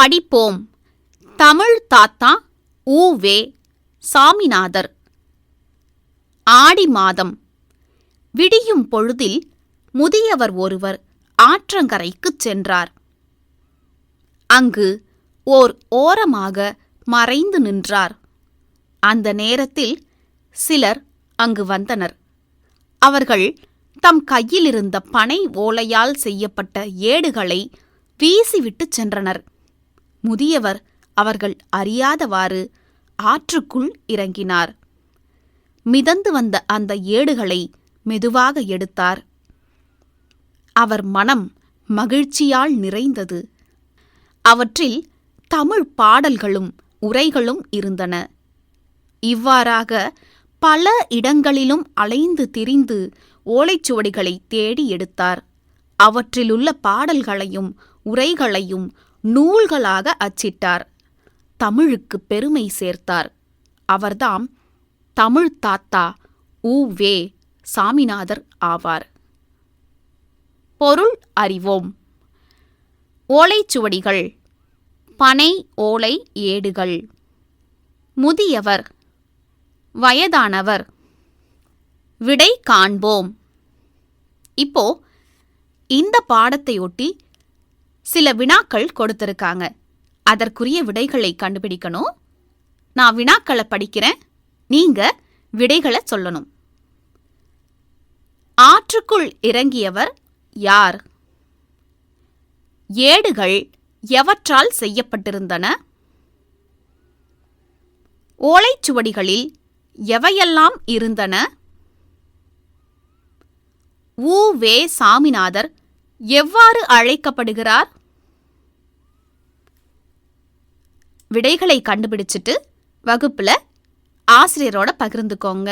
படிப்போம். தமிழ் தாத்தா உ.வே. சாமிநாதர். ஆடி மாதம். விடியும் பொழுதில் முதியவர் ஒருவர் ஆற்றங்கரைக்குச் சென்றார். அங்கு ஓர் ஓரமாக மறைந்து நின்றார். அந்த நேரத்தில் சிலர் அங்கு வந்தனர். அவர்கள் தம் கையிலிருந்த பனை ஓலையால் செய்யப்பட்ட ஏடுகளை வீசிவிட்டுச் சென்றனர். முதியவர் அவர்கள் அறியாதவாறு ஆற்றுக்குள் இறங்கினார். மிதந்து வந்த அந்த ஏடுகளை மெதுவாக எடுத்தார். அவர் மனம் மகிழ்ச்சியால் நிறைந்தது. அவற்றில் தமிழ் பாடல்களும் உரைகளும் இருந்தன. இவ்வாறாக பல இடங்களிலும் அலைந்து திரிந்து ஓலைச்சுவடிகளை தேடி எடுத்தார். அவற்றிலுள்ள பாடல்களையும் உரைகளையும் நூல்களாக அச்சிட்டார். தமிழுக்கு பெருமை சேர்த்தார். அவர்தாம் தமிழ் தாத்தா உ.வே. சாமிநாதர் ஆவார். பொருள் அறிவோம். ஓலைச்சுவடிகள், பனை ஓலை ஏடுகள். முதியவர், வயதானவர். விடை காண்போம். இப்போ இந்த பாடத்தையொட்டி சில வினாக்கள் கொடுத்திருக்காங்க. அதற்குரிய விடைகளை கண்டுபிடிக்கணும். நான் வினாக்களை படிக்கிறேன், நீங்க விடைகளை சொல்லணும். ஆற்றுக்குள் இறங்கியவர் யார்? ஏடுகள் எவற்றால் செய்யப்பட்டிருந்தன? ஓலைச்சுவடிகளில் எவையெல்லாம் இருந்தன? உ.வே. சாமிநாதர் எவ்வாறு அழைக்கப்படுகிறார்? விடைகளை கண்டுபிடிச்சிட்டு வகுப்புல ஆசிரியரோட பகிர்ந்துக்கோங்க.